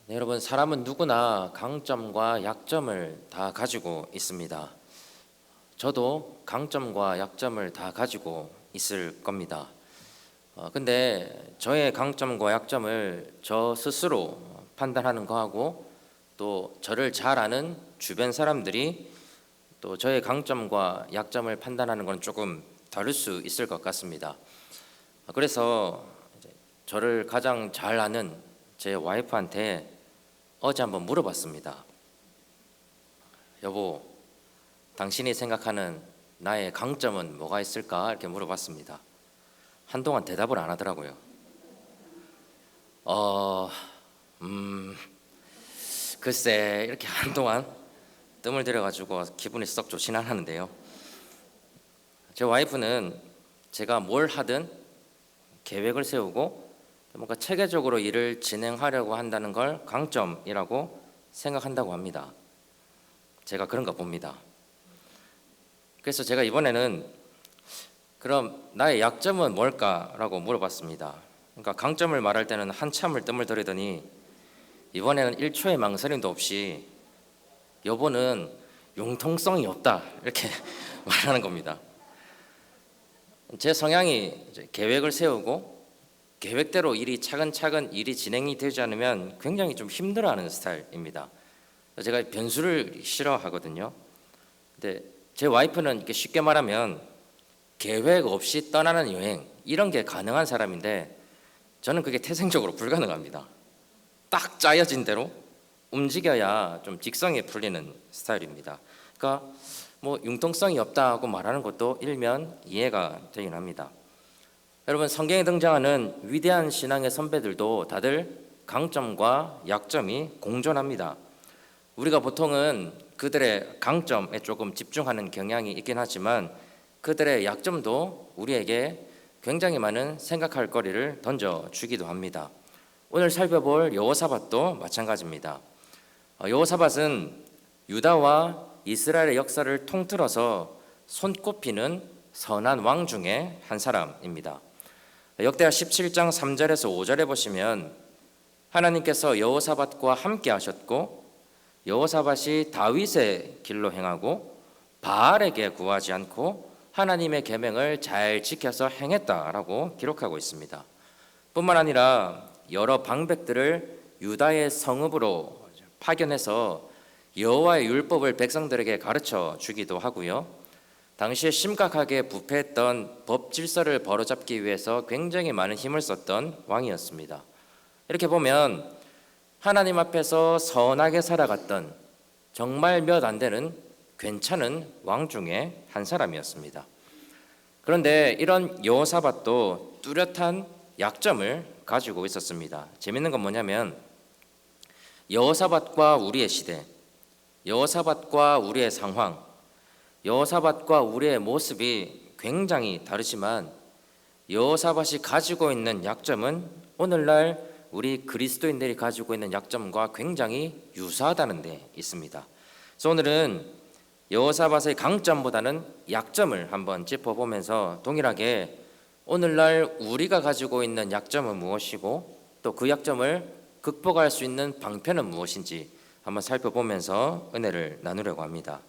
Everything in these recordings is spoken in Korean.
네, 여러분, 사람은 누구나 강점과 약점을 다 가지고 있습니다. 저도 강점과 약점을 다 가지고 있을 겁니다. 근데 저의 강점과 약점을 저 스스로 판단하는 거하고 또 저를 잘 아는 주변 사람들이 또 저의 강점과 약점을 판단하는 건 조금 다를 수 있을 것 같습니다. 그래서 이제 저를 가장 잘 아는 제 와이프한테 어제 한번 물어봤습니다. 여보, 당신이 생각하는 나의 강점은 뭐가 있을까? 이렇게 물어봤습니다. 한동안 대답을 안 하더라고요. 어, 음, 글쎄, 이렇게 한동안 뜸을 들여가지고 기분이 썩 좋지는 않았는데요. 제 와이프는 제가 뭘 하든 계획을 세우고 뭔가 체계적으로 일을 진행하려고 한다는 걸 강점이라고 생각한다고 합니다. 제가 그런가 봅니다. 그래서 제가 이번에는 그럼 나의 약점은 뭘까라고 물어봤습니다. 그러니까 강점을 말할 때는 한참을 뜸을 들이더니 이번에는 1초의 망설임도 없이 여보는 융통성이 없다 이렇게 말하는 겁니다. 제 성향이 이제 계획을 세우고 계획대로 일이 차근차근 일이 진행이 되지 않으면 굉장히 좀 힘들어하는 스타일입니다. 제가 변수를 싫어하거든요. 근데 제 와이프는 이렇게 쉽게 말하면 계획 없이 떠나는 여행 이런 게 가능한 사람인데 저는 그게 태생적으로 불가능합니다. 딱 짜여진 대로 움직여야 좀 직성이 풀리는 스타일입니다. 그러니까 뭐 융통성이 없다고 말하는 것도 일면 이해가 되긴 합니다. 여러분, 성경에 등장하는 위대한 신앙의 선배들도 다들 강점과 약점이 공존합니다. 우리가 보통은 그들의 강점에 조금 집중하는 경향이 있긴 하지만 그들의 약점도 우리에게 굉장히 많은 생각할 거리를 던져주기도 합니다. 오늘 살펴볼 여호사밧도 마찬가지입니다. 여호사밧은 유다와 이스라엘의 역사를 통틀어서 손꼽히는 선한 왕 중에 한 사람입니다. 역대하 17장 3절에서 5절에 보시면 하나님께서 여호사밧과 함께 하셨고 여호사밧이 다윗의 길로 행하고 바알에게 구하지 않고 하나님의 계명을 잘 지켜서 행했다라고 기록하고 있습니다. 뿐만 아니라 여러 방백들을 유다의 성읍으로 파견해서 여호와의 율법을 백성들에게 가르쳐 주기도 하고요. 당시에 심각하게 부패했던 법 질서를 바로잡기 위해서 굉장히 많은 힘을 썼던 왕이었습니다. 이렇게 보면 하나님 앞에서 선하게 살아갔던 정말 몇 안 되는 괜찮은 왕 중에 한 사람이었습니다. 그런데 이런 여호사밧도 뚜렷한 약점을 가지고 있었습니다. 재밌는 건 뭐냐면 여호사밧과 우리의 시대, 여호사밧과 우리의 상황, 여호사밧과 우리의 모습이 굉장히 다르지만 여호사밧이 가지고 있는 약점은 오늘날 우리 그리스도인들이 가지고 있는 약점과 굉장히 유사하다는 데 있습니다. 그래서 오늘은 여호사밧의 강점보다는 약점을 한번 짚어보면서 동일하게 오늘날 우리가 가지고 있는 약점은 무엇이고 또 그 약점을 극복할 수 있는 방편은 무엇인지 한번 살펴보면서 은혜를 나누려고 합니다.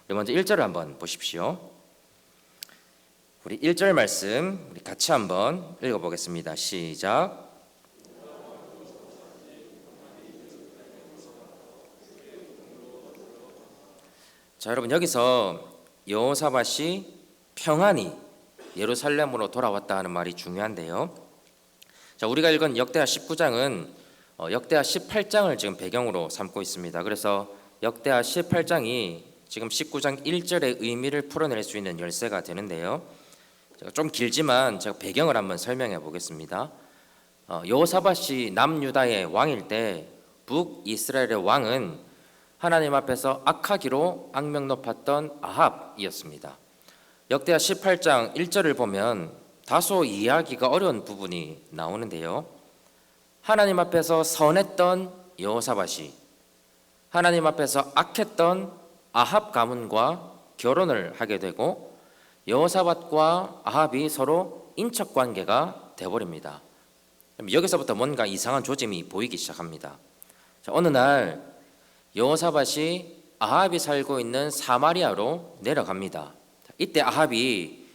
우리 먼저 1절을 한번 보십시오. 우리 1절 말씀 우리 같이 한번 읽어보겠습니다. 시작. 자, 여러분, 여기서 여호사밧이 평안히 예루살렘으로 돌아왔다 하는 말이 중요한데요. 자, 우리가 읽은 역대하 19장은 역대하 18장을 지금 배경으로 삼고 있습니다. 그래서 역대하 18장이 지금 19장 1절의 의미를 풀어낼 수 있는 열쇠가 되는데요. 제가 좀 길지만 제가 배경을 한번 설명해 보겠습니다. 여호사밧이 남유다의 왕일 때 북이스라엘의 왕은 하나님 앞에서 악하기로 악명 높았던 아합이었습니다. 역대하 18장 1절을 보면 다소 이해하기가 어려운 부분이 나오는데요. 하나님 앞에서 선했던 여호사밧이 하나님 앞에서 악했던 아합 가문과 결혼을 하게 되고 여호사밧과 아합이 서로 인척 관계가 되어버립니다. 여기서부터 뭔가 이상한 조짐이 보이기 시작합니다. 어느 날 여호사밧이 아합이 살고 있는 사마리아로 내려갑니다. 이때 아합이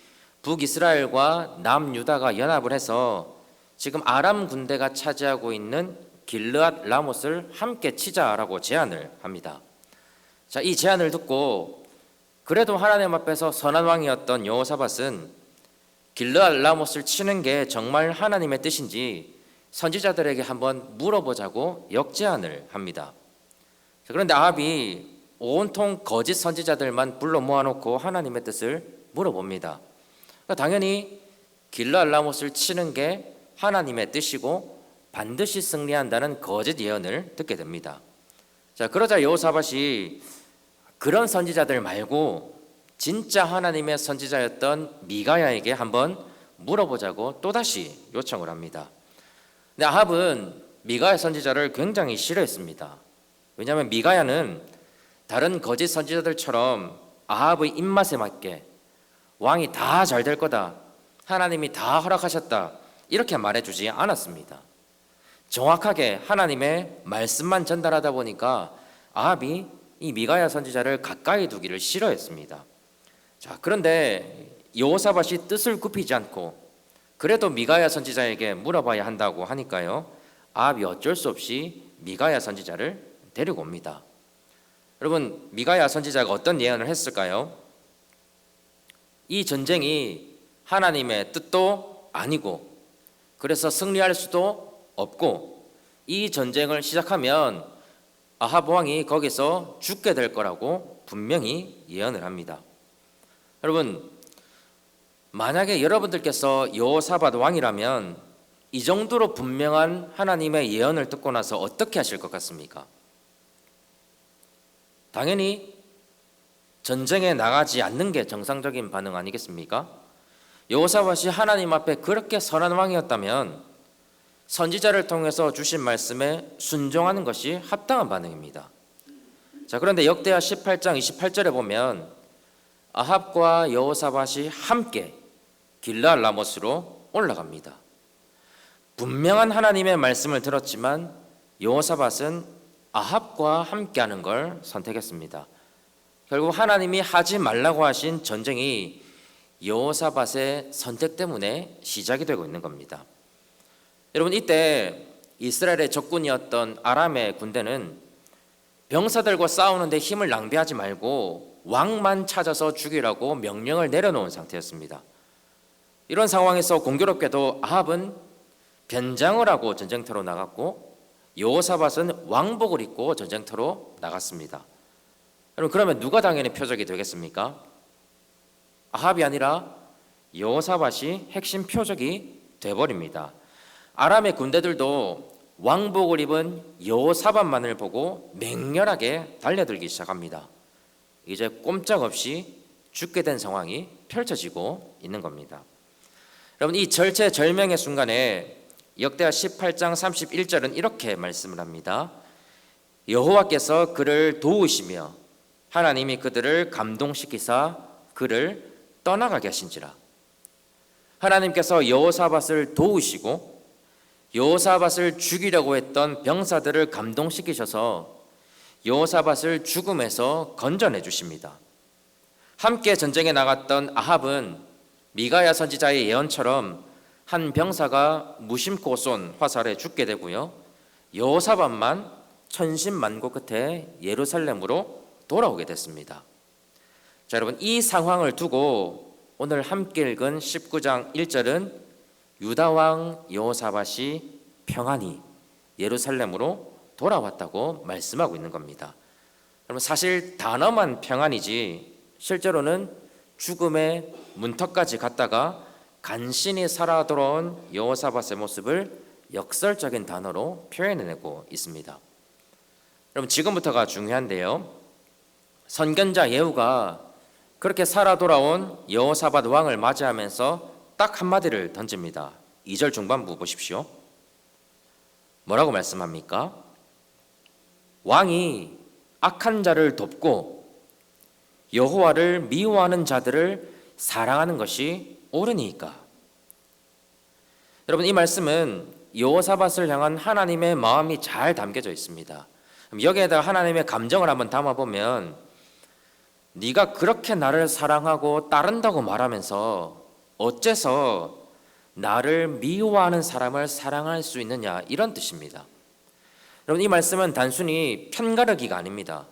북이스라엘과 남유다가 연합을 해서 지금 아람 군대가 차지하고 있는 길르앗 라못을 함께 치자라고 제안을 합니다. 자, 이 제안을 듣고 그래도 하나님 앞에서 선한 왕이었던 여호사밧은 길르앗 라못을 치는 게 정말 하나님의 뜻인지 선지자들에게 한번 물어보자고 역제안을 합니다. 그런데 아합이 온통 거짓 선지자들만 불러 모아놓고 하나님의 뜻을 물어봅니다. 그러니까 당연히 길르앗 라못을 치는 게 하나님의 뜻이고 반드시 승리한다는 거짓 예언을 듣게 됩니다. 자, 그러자 여호사밧이 그런 선지자들 말고 진짜 하나님의 선지자였던 미가야에게 한번 물어보자고 또다시 요청을 합니다. 근데 아합은 미가야 선지자를 굉장히 싫어했습니다. 왜냐하면 미가야는 다른 거짓 선지자들처럼 아합의 입맛에 맞게 왕이 다 잘 될 거다, 하나님이 다 허락하셨다 이렇게 말해주지 않았습니다. 정확하게 하나님의 말씀만 전달하다 보니까 아합이 이 미가야 선지자를 가까이 두기를 싫어했습니다. 자, 그런데 여호사밧이 뜻을 굽히지 않고 그래도 미가야 선지자에게 물어봐야 한다고 하니까요, 아합이 어쩔 수 없이 미가야 선지자를 데리고 옵니다. 여러분, 미가야 선지자가 어떤 예언을 했을까요? 이 전쟁이 하나님의 뜻도 아니고 그래서 승리할 수도 없고 이 전쟁을 시작하면 아합 왕이 거기서 죽게 될 거라고 분명히 예언을 합니다. 여러분, 만약에 여러분들께서 여호사밧 왕이라면 이 정도로 분명한 하나님의 예언을 듣고 나서 어떻게 하실 것 같습니까? 당연히 전쟁에 나가지 않는 게 정상적인 반응 아니겠습니까? 여호사밧이 하나님 앞에 그렇게 선한 왕이었다면 선지자를 통해서 주신 말씀에 순종하는 것이 합당한 반응입니다. 자, 그런데 역대하 18장 28절에 보면 아합과 여호사밧이 함께 길르앗 라못으로 올라갑니다. 분명한 하나님의 말씀을 들었지만 여호사밧은 아합과 함께하는 걸 선택했습니다. 결국 하나님이 하지 말라고 하신 전쟁이 여호사밧의 선택 때문에 시작이 되고 있는 겁니다. 여러분, 이때 이스라엘의 적군이었던 아람의 군대는 병사들과 싸우는데 힘을 낭비하지 말고 왕만 찾아서 죽이라고 명령을 내려놓은 상태였습니다. 이런 상황에서 공교롭게도 아합은 변장을 하고 전쟁터로 나갔고 여호사밧은 왕복을 입고 전쟁터로 나갔습니다. 여러분, 그러면 누가 당연히 표적이 되겠습니까? 아합이 아니라 여호사밧이 핵심 표적이 돼버립니다. 아람의 군대들도 왕복을 입은 여호사밧만을 보고 맹렬하게 달려들기 시작합니다. 이제 꼼짝없이 죽게 된 상황이 펼쳐지고 있는 겁니다. 여러분, 이 절체절명의 순간에 역대하 18장 31절은 이렇게 말씀을 합니다. 여호와께서 그를 도우시며 하나님이 그들을 감동시키사 그를 떠나가게 하신지라. 하나님께서 여호사밧을 도우시고 여호사밧을 죽이려고 했던 병사들을 감동시키셔서 여호사밧을 죽음에서 건져내 주십니다. 함께 전쟁에 나갔던 아합은 미가야 선지자의 예언처럼 한 병사가 무심코 쏜 화살에 죽게 되고요, 여호사밧만 천신만고 끝에 예루살렘으로 돌아오게 됐습니다. 자, 여러분, 이 상황을 두고 오늘 함께 읽은 19장 1절은 유다왕 여호사밧이 평안히 예루살렘으로 돌아왔다고 말씀하고 있는 겁니다. 여러분, 사실 단어만 평안이지 실제로는 죽음의 문턱까지 갔다가 간신히 살아 돌아온 여호사밧의 모습을 역설적인 단어로 표현해내고 있습니다. 여러분, 지금부터가 중요한데요, 선견자 예후가 그렇게 살아 돌아온 여호사밧 왕을 맞이하면서 딱 한마디를 던집니다. 2절 중반부 보십시오. 뭐라고 말씀합니까? 왕이 악한 자를 돕고 여호와를 미워하는 자들을 사랑하는 것이 옳으니까. 여러분, 이 말씀은 여호사밧을 향한 하나님의 마음이 잘 담겨져 있습니다. 여기에다 하나님의 감정을 한번 담아보면 네가 그렇게 나를 사랑하고 따른다고 말하면서 어째서 나를 미워하는 사람을 사랑할 수 있느냐, 이런 뜻입니다. 여러분, 이 말씀은 단순히 편가르기가 아닙니다.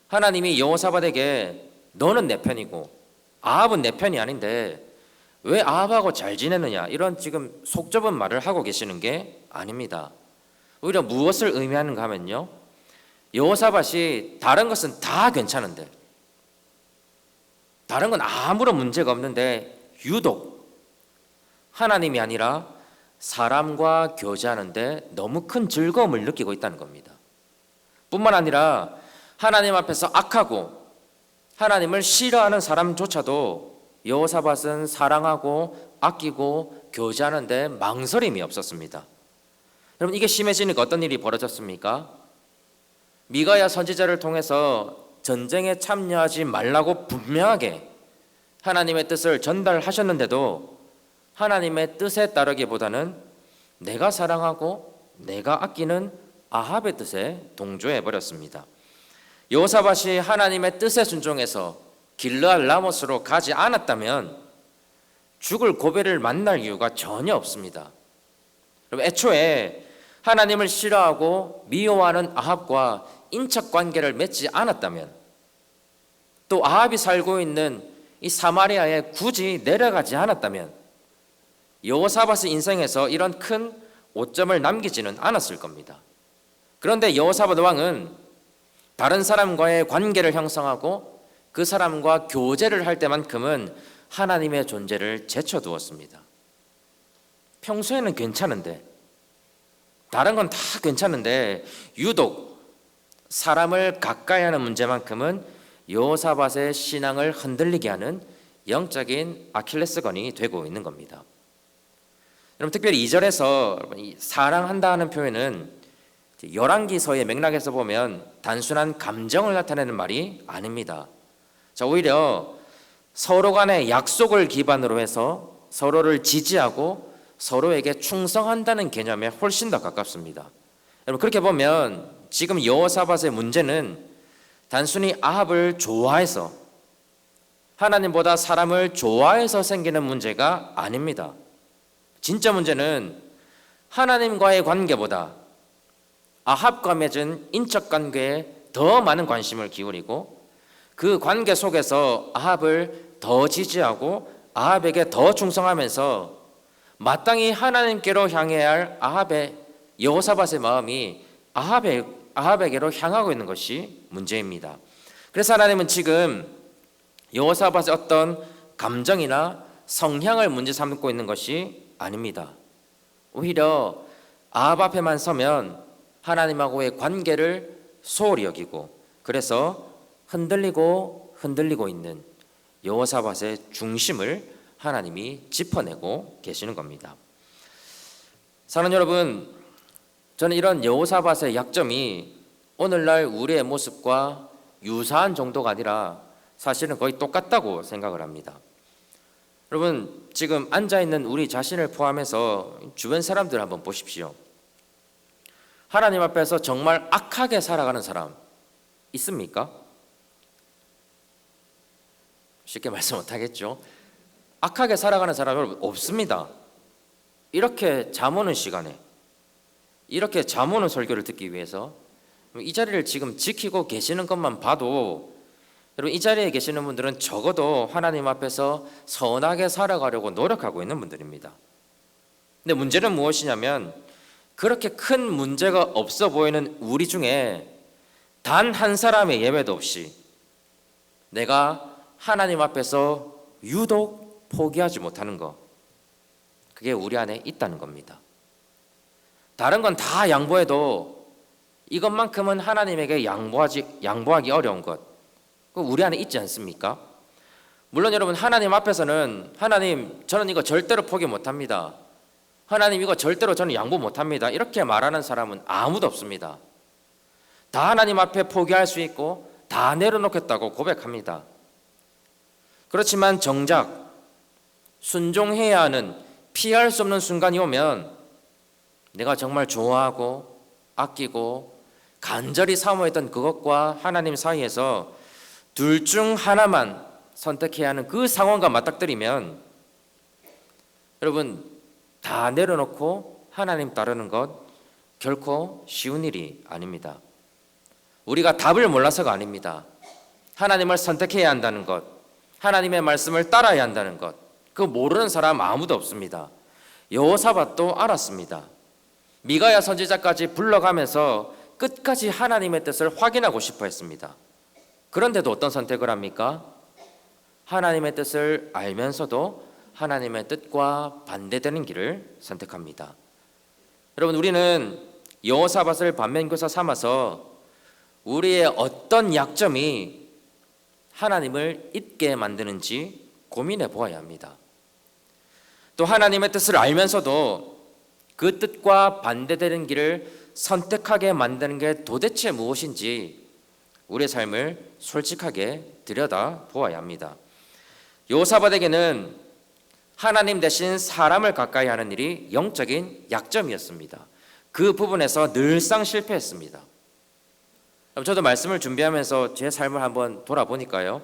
하나님이 여호사밧에게 너는 내 편이고 아합은 내 편이 아닌데 왜 아합하고 잘 지내느냐, 이런 지금 속 좁은 말을 하고 계시는 게 아닙니다. 오히려 무엇을 의미하는가 하면요, 여호사밧이 다른 것은 다 괜찮은데, 다른 건 아무런 문제가 없는데 유독 하나님이 아니라 사람과 교제하는데 너무 큰 즐거움을 느끼고 있다는 겁니다. 뿐만 아니라 하나님 앞에서 악하고 하나님을 싫어하는 사람조차도 여호사밧은 사랑하고 아끼고 교제하는데 망설임이 없었습니다. 여러분, 이게 심해지니까 어떤 일이 벌어졌습니까? 미가야 선지자를 통해서 전쟁에 참여하지 말라고 분명하게 하나님의 뜻을 전달하셨는데도 하나님의 뜻에 따르기보다는 내가 사랑하고 내가 아끼는 아합의 뜻에 동조해 버렸습니다. 여호사밧이 하나님의 뜻에 순종해서 길르앗 라모스로 가지 않았다면 죽을 고비를 만날 이유가 전혀 없습니다. 여러분, 애초에 하나님을 싫어하고 미워하는 아합과 인척 관계를 맺지 않았다면, 또 아합이 살고 있는 이 사마리아에 굳이 내려가지 않았다면 여호사밧의 인생에서 이런 큰 오점을 남기지는 않았을 겁니다. 그런데 여호사밧 왕은 다른 사람과의 관계를 형성하고 그 사람과 교제를 할 때만큼은 하나님의 존재를 제쳐두었습니다. 평소에는 괜찮은데, 다른 건 다 괜찮은데 유독 사람을 가까이 하는 문제만큼은 여호사밧의 신앙을 흔들리게 하는 영적인 아킬레스건이 되고 있는 겁니다. 여러분, 특별히 2절에서 사랑한다 하는 표현은 열왕기서의 맥락에서 보면 단순한 감정을 나타내는 말이 아닙니다. 자, 오히려 서로 간의 약속을 기반으로 해서 서로를 지지하고 서로에게 충성한다는 개념에 훨씬 더 가깝습니다. 여러분, 그렇게 보면 지금 여호사밧의 문제는 단순히 아합을 좋아해서, 하나님보다 사람을 좋아해서 생기는 문제가 아닙니다. 진짜 문제는 하나님과의 관계보다 아합과 맺은 인적 관계에 더 많은 관심을 기울이고 그 관계 속에서 아합을 더 지지하고 아합에게 더 충성하면서 마땅히 하나님께로 향해야 할 아합의, 여호사밧의 마음이 아합에게로 향하고 있는 것이 문제입니다. 그래서 하나님은 지금 여호사밧의 어떤 감정이나 성향을 문제 삼고 있는 것이 아닙니다. 오히려 아합 앞에만 서면 하나님하고의 관계를 소홀히 여기고, 그래서 흔들리고 있는 여호사밧의 중심을 하나님이 짚어내고 계시는 겁니다. 사랑하는 여러분, 저는 이런 여호사밧의 약점이 오늘날 우리의 모습과 유사한 정도가 아니라 사실은 거의 똑같다고 생각을 합니다. 여러분, 지금 앉아있는 우리 자신을 포함해서 주변 사람들 한번 보십시오. 하나님 앞에서 정말 악하게 살아가는 사람 있습니까? 쉽게 말씀 못하겠죠. 악하게 살아가는 사람 여러분 없습니다. 이렇게 잠 오는 시간에, 이렇게 잠 오는 설교를 듣기 위해서 이 자리를 지금 지키고 계시는 것만 봐도 여러분, 이 자리에 계시는 분들은 적어도 하나님 앞에서 선하게 살아가려고 노력하고 있는 분들입니다. 근데 문제는 무엇이냐면, 그렇게 큰 문제가 없어 보이는 우리 중에 단 한 사람의 예외도 없이 내가 하나님 앞에서 유독 포기하지 못하는 것, 그게 우리 안에 있다는 겁니다. 다른 건 다 양보해도 이것만큼은 하나님에게 양보하기 어려운 것, 그 우리 안에 있지 않습니까? 물론 여러분, 하나님 앞에서는 하나님, 저는 이거 절대로 포기 못합니다. 하나님, 이거 절대로 저는 양보 못합니다. 이렇게 말하는 사람은 아무도 없습니다. 다 하나님 앞에 포기할 수 있고 다 내려놓겠다고 고백합니다. 그렇지만 정작 순종해야 하는, 피할 수 없는 순간이 오면 내가 정말 좋아하고 아끼고 간절히 사모했던 그것과 하나님 사이에서 둘 중 하나만 선택해야 하는 그 상황과 맞닥뜨리면 여러분 다 내려놓고 하나님 따르는 것 결코 쉬운 일이 아닙니다. 우리가 답을 몰라서가 아닙니다. 하나님을 선택해야 한다는 것, 하나님의 말씀을 따라야 한다는 것, 그 모르는 사람 아무도 없습니다. 여호사밧도 알았습니다. 미가야 선지자까지 불러가면서 끝까지 하나님의 뜻을 확인하고 싶어 했습니다. 그런데도 어떤 선택을 합니까? 하나님의 뜻을 알면서도 하나님의 뜻과 반대되는 길을 선택합니다. 여러분, 우리는 여호사밧을 반면교사 삼아서 우리의 어떤 약점이 하나님을 잊게 만드는지 고민해 보아야 합니다. 또 하나님의 뜻을 알면서도 그 뜻과 반대되는 길을 선택하게 만드는 게 도대체 무엇인지 우리의 삶을 솔직하게 들여다 보아야 합니다. 여호사밧에게는 하나님 대신 사람을 가까이 하는 일이 영적인 약점이었습니다. 그 부분에서 늘상 실패했습니다. 저도 말씀을 준비하면서 제 삶을 한번 돌아보니까요,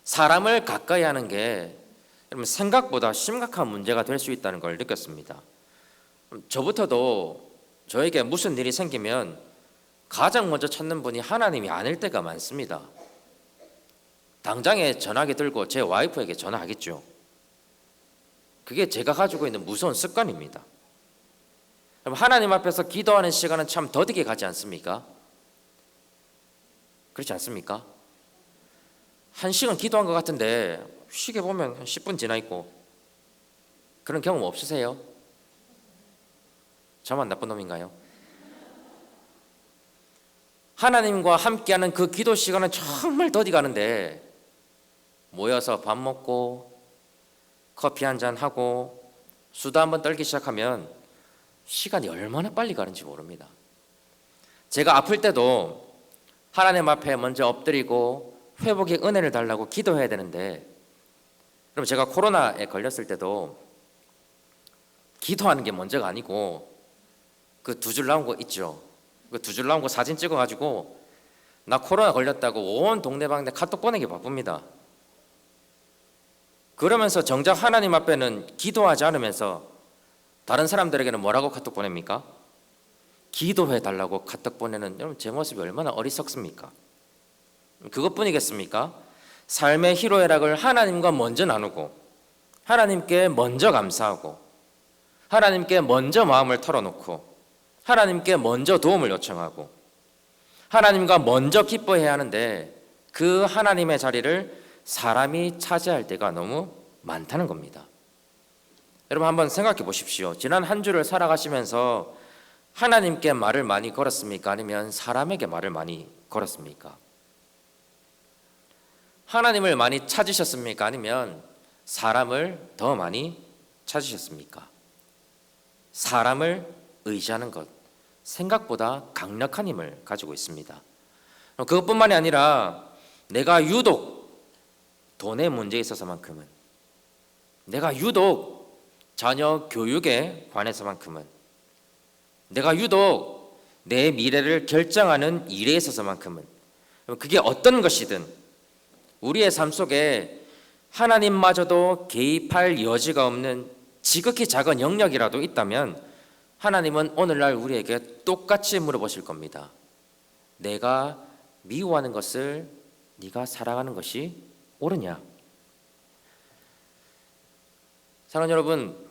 사람을 가까이 하는 게 생각보다 심각한 문제가 될 수 있다는 걸 느꼈습니다. 저부터도 저에게 무슨 일이 생기면 가장 먼저 찾는 분이 하나님이 아닐 때가 많습니다. 당장에 전화기 들고 제 와이프에게 전화하겠죠. 그게 제가 가지고 있는 무서운 습관입니다. 하나님 앞에서 기도하는 시간은 참 더디게 가지 않습니까? 그렇지 않습니까? 1시간 기도한 것 같은데 시계 보면 10분 지나 있고, 그런 경험 없으세요? 저만 나쁜 놈인가요? 하나님과 함께하는 그 기도 시간은 정말 더디 가는데 모여서 밥 먹고 커피 한잔 하고 수다 한번 떨기 시작하면 시간이 얼마나 빨리 가는지 모릅니다. 제가 아플 때도 하나님 앞에 먼저 엎드리고 회복의 은혜를 달라고 기도해야 되는데, 그럼 제가 코로나에 걸렸을 때도 기도하는 게 먼저가 아니고 그 두 줄 나온 거 있죠. 그 두 줄 나온 거 사진 찍어가지고 나 코로나 걸렸다고 온 동네방네 카톡 보내기 바쁩니다. 그러면서 정작 하나님 앞에는 기도하지 않으면서 다른 사람들에게는 뭐라고 카톡 보냅니까? 기도해 달라고 카톡 보내는, 여러분 제 모습이 얼마나 어리석습니까? 그것뿐이겠습니까? 삶의 희로애락을 하나님과 먼저 나누고 하나님께 먼저 감사하고 하나님께 먼저 마음을 털어놓고 하나님께 먼저 도움을 요청하고 하나님과 먼저 기뻐해야 하는데 그 하나님의 자리를 사람이 차지할 때가 너무 많다는 겁니다. 여러분 한번 생각해 보십시오. 지난 한 주를 살아가시면서 하나님께 말을 많이 걸었습니까? 아니면 사람에게 말을 많이 걸었습니까? 하나님을 많이 찾으셨습니까? 아니면 사람을 더 많이 찾으셨습니까? 사람을 의지하는 것, 생각보다 강력한 힘을 가지고 있습니다. 그것뿐만이 아니라 내가 유독 돈의 문제에 있어서만큼은, 내가 유독 자녀 교육에 관해서만큼은, 내가 유독 내 미래를 결정하는 일에 있어서만큼은, 그게 어떤 것이든 우리의 삶 속에 하나님마저도 개입할 여지가 없는 지극히 작은 영역이라도 있다면 하나님은 오늘날 우리에게 똑같이 물어보실 겁니다. 내가 미워하는 것을 네가 사랑하는 것이 옳으냐? 사랑하는 여러분,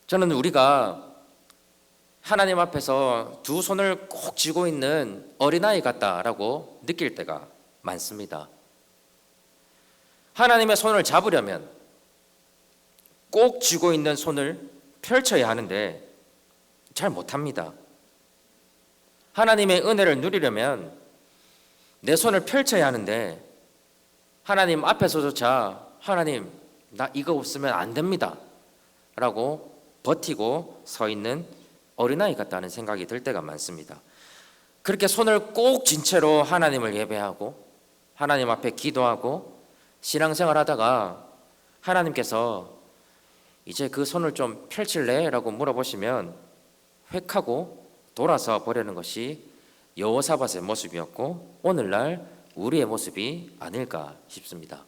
저는 우리가 하나님 앞에서 두 손을 꼭 쥐고 있는 어린아이 같다라고 느낄 때가 많습니다. 하나님의 손을 잡으려면 꼭 쥐고 있는 손을 펼쳐야 하는데 잘 못합니다. 하나님의 은혜를 누리려면 내 손을 펼쳐야 하는데 하나님 앞에서조차 하나님 나 이거 없으면 안 됩니다 라고 버티고 서 있는 어린아이 같다는 생각이 들 때가 많습니다. 그렇게 손을 꼭 쥔 채로 하나님을 예배하고 하나님 앞에 기도하고 신앙생활 하다가 하나님께서 이제 그 손을 좀 펼칠래? 라고 물어보시면 획하고 돌아서 보려는 것이 여호사밧의 모습이었고 오늘날 우리의 모습이 아닐까 싶습니다.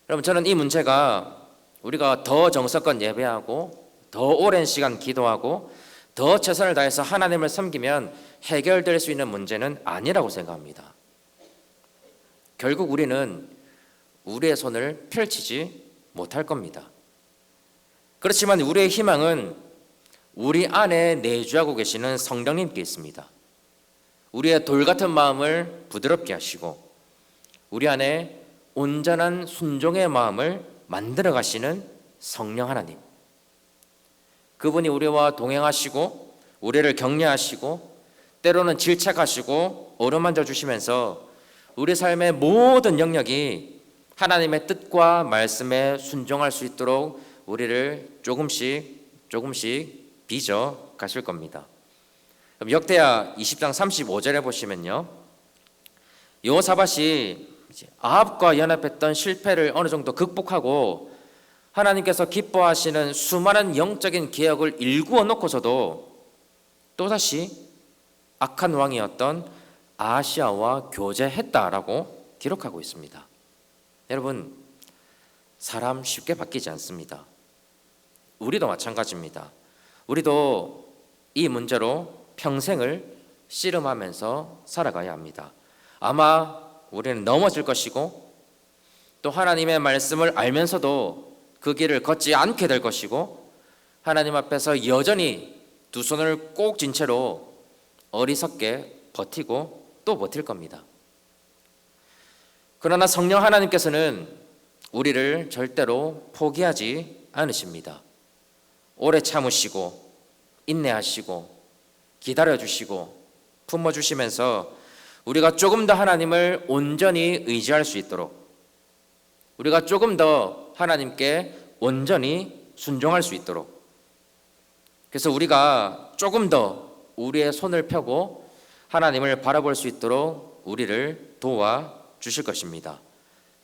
여러분, 저는 이 문제가 우리가 더 정성껏 예배하고 더 오랜 시간 기도하고 더 최선을 다해서 하나님을 섬기면 해결될 수 있는 문제는 아니라고 생각합니다. 결국 우리는 우리의 손을 펼치지 못할 겁니다. 그렇지만 우리의 희망은 우리 안에 내주하고 계시는 성령님께 있습니다. 우리의 돌 같은 마음을 부드럽게 하시고 우리 안에 온전한 순종의 마음을 만들어 가시는 성령 하나님, 그분이 우리와 동행하시고 우리를 격려하시고 때로는 질책하시고 어루만져 주시면서 우리 삶의 모든 영역이 하나님의 뜻과 말씀에 순종할 수 있도록 우리를 조금씩 빚어 가실 겁니다. 역대하 20장 35절에 보시면요, 여호사밧이 아합과 연합했던 실패를 어느 정도 극복하고 하나님께서 기뻐하시는 수많은 영적인 개혁을 일구어 놓고서도 또다시 악한 왕이었던 아하시야와 교제했다라고 기록하고 있습니다. 여러분, 사람 쉽게 바뀌지 않습니다. 우리도 마찬가지입니다. 우리도 이 문제로 평생을 씨름하면서 살아가야 합니다. 아마 우리는 넘어질 것이고 또 하나님의 말씀을 알면서도 그 길을 걷지 않게 될 것이고 하나님 앞에서 여전히 두 손을 꼭 쥔 채로 어리석게 버티고 또 버틸 겁니다. 그러나 성령 하나님께서는 우리를 절대로 포기하지 않으십니다. 오래 참으시고 인내하시고 기다려주시고 품어주시면서 우리가 조금 더 하나님을 온전히 의지할 수 있도록, 우리가 조금 더 하나님께 온전히 순종할 수 있도록, 그래서 우리가 조금 더 우리의 손을 펴고 하나님을 바라볼 수 있도록 우리를 도와주실 것입니다.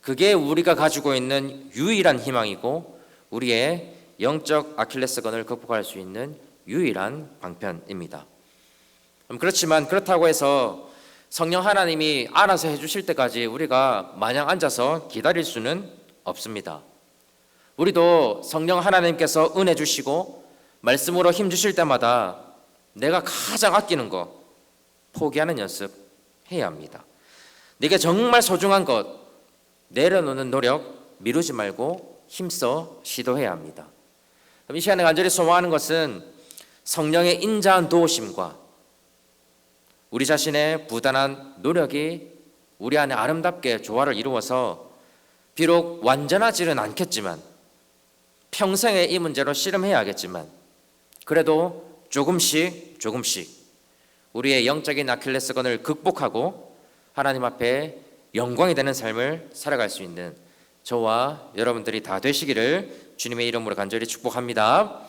그게 우리가 가지고 있는 유일한 희망이고 우리의 영적 아킬레스건을 극복할 수 있는 유일한 방편입니다. 그렇지만 그렇다고 해서 성령 하나님이 알아서 해주실 때까지 우리가 마냥 앉아서 기다릴 수는 없습니다. 우리도 성령 하나님께서 은혜 주시고 말씀으로 힘 주실 때마다 내가 가장 아끼는 거 포기하는 연습 해야 합니다. 내게 정말 소중한 것 내려놓는 노력 미루지 말고 힘써 시도해야 합니다. 이 시간에 간절히 소망하는 것은 성령의 인자한 도우심과 우리 자신의 부단한 노력이 우리 안에 아름답게 조화를 이루어서 비록 완전하지는 않겠지만 평생에 이 문제로 씨름해야 하겠지만 그래도 조금씩 우리의 영적인 아킬레스건을 극복하고 하나님 앞에 영광이 되는 삶을 살아갈 수 있는 저와 여러분들이 다 되시기를 주님의 이름으로 간절히 축복합니다.